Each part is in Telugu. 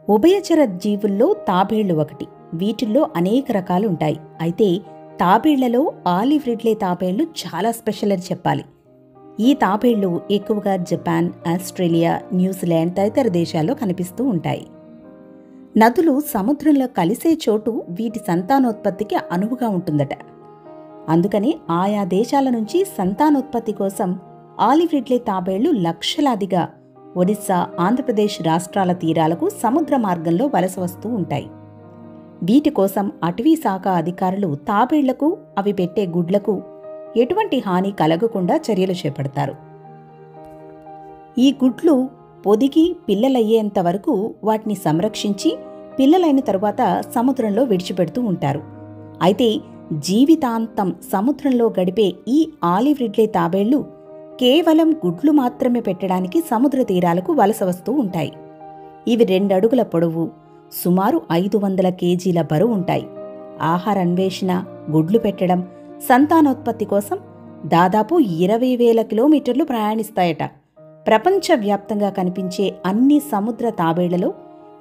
ఉభయచర జీవుల్లో తాబేళ్లు ఒకటి. వీటిల్లో అనేక రకాలుంటాయి. అయితే తాబేళ్లలో ఆలివ్ రిడ్లే తాబేళ్లు చాలా స్పెషల్ అని చెప్పాలి. ఈ తాబేళ్లు ఎక్కువగా జపాన్, ఆస్ట్రేలియా, న్యూజిలాండ్ తదితర దేశాల్లో కనిపిస్తూ ఉంటాయి. నదులు సముద్రంలో కలిసే చోటు వీటి సంతానోత్పత్తికి అనువుగా ఉంటుందట. అందుకని ఆయా దేశాల నుంచి సంతానోత్పత్తి కోసం ఆలివ్ రిడ్లే తాబేళ్లు లక్షలాదిగా ఒడిశా, ఆంధ్రప్రదేశ్ రాష్ట్రాల తీరాలకు సముద్ర మార్గంలో వలస వస్తూ ఉంటాయి. వీటి కోసం అటవీ శాఖ అధికారులు తాబేళ్లకు, అవి పెట్టే గుడ్లకు ఎటువంటి హాని కలగకుండా చర్యలు చేపడతారు. ఈ గుడ్లు పొదిగి పిల్లలయ్యేంత వరకు వాటిని సంరక్షించి పిల్లలైన తరువాత సముద్రంలో విడిచిపెడుతూ ఉంటారు. అయితే జీవితాంతం సముద్రంలో గడిపే ఈ ఆలివ్ రిడ్లే తాబేళ్లు కేవలం గుడ్లు మాత్రమే పెట్టడానికి సముద్ర తీరాలకు వలస వస్తూ ఉంటాయి. ఇవి 2 అడుగుల పొడవు, సుమారు 500 కేజీల బరువు ఉంటాయి. ఆహార అన్వేషణ, గుడ్లు పెట్టడం, సంతానోత్పత్తి కోసం దాదాపు 20,000 కిలోమీటర్లు ప్రయాణిస్తాయట. ప్రపంచవ్యాప్తంగా కనిపించే అన్ని సముద్ర తాబేళ్లలో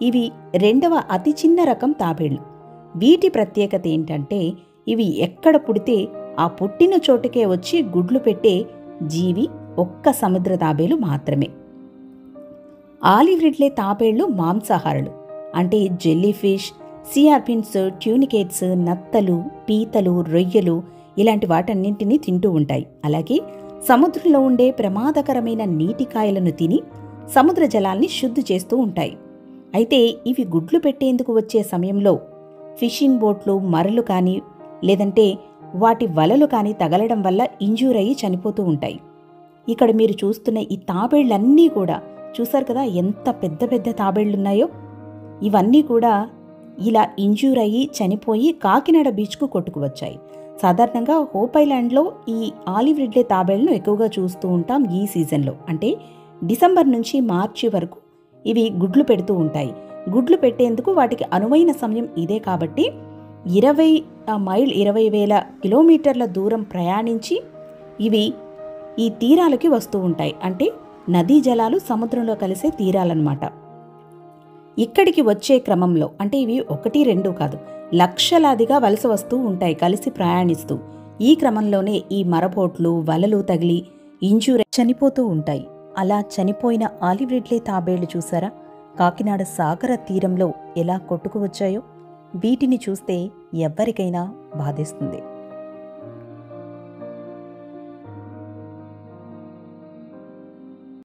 ఇవి 2వ అతి చిన్న రకం తాబేళ్లు. వీటి ప్రత్యేకత ఏంటంటే ఇవి ఎక్కడ పుడితే ఆ పుట్టిన చోటుకే వచ్చి గుడ్లు పెట్టే జీవి ఒక్క సముద్ర తాబేలు మాత్రమే. ఆలివ్ రిడ్లే తాబేళ్లు మాంసాహారులు. అంటే జెల్లీ ఫిష్, సియార్పిన్స్, ట్యూనికేట్స్, నత్తలు, పీతలు, రొయ్యలు ఇలాంటి వాటన్నింటినీ తింటూ ఉంటాయి. అలాగే సముద్రంలో ఉండే ప్రమాదకరమైన నీటికాయలను తిని సముద్ర జలాల్ని శుద్ధి చేస్తూ ఉంటాయి. అయితే ఇవి గుడ్లు పెట్టేందుకు వచ్చే సమయంలో ఫిషింగ్ బోట్లు, మరలు కానీ లేదంటే వాటి వలలు కానీ తగలడం వల్ల ఇంజ్యూర్ అయ్యి చనిపోతూ ఉంటాయి. ఇక్కడ మీరు చూస్తున్న ఈ తాబేళ్లన్నీ కూడా చూసారు కదా, ఎంత పెద్ద పెద్ద తాబేళ్లున్నాయో. ఇవన్నీ కూడా ఇలా ఇంజ్యూర్ అయ్యి చనిపోయి కాకినాడ బీచ్కు కొట్టుకువచ్చాయి. సాధారణంగా హోప్ ఐలాండ్లో ఈ ఆలివ్ రిడ్లే తాబేళ్లను ఎక్కువగా చూస్తూ ఉంటాం ఈ సీజన్లో. అంటే డిసెంబర్ నుంచి మార్చి వరకు ఇవి గుడ్లు పెడుతూ ఉంటాయి. గుడ్లు పెట్టేందుకు వాటికి అనువైన సమయం ఇదే కాబట్టి 20,000 కిలోమీటర్ల దూరం ప్రయాణించి ఇవి ఈ తీరాలకి వస్తూ ఉంటాయి. అంటే నదీ జలాలు సముద్రంలో కలిసే తీరాలన్నమాట. ఇక్కడికి వచ్చే క్రమంలో అంటే ఇవి 1, 2 కాదు, లక్షలాదిగా వలస వస్తూ ఉంటాయి కలిసి ప్రయాణిస్తూ. ఈ క్రమంలోనే ఈ మరబోట్లు, వలలు తగిలి ఇంజూర్ చనిపోతూ ఉంటాయి. అలా చనిపోయిన ఆలివ్ రిడ్లే తాబేళ్లు చూసారా, కాకినాడ సాగర తీరంలో ఎలా కొట్టుకువచ్చాయో. వీటిని చూస్తే ఎవ్వరికైనా బాధేస్తుంది.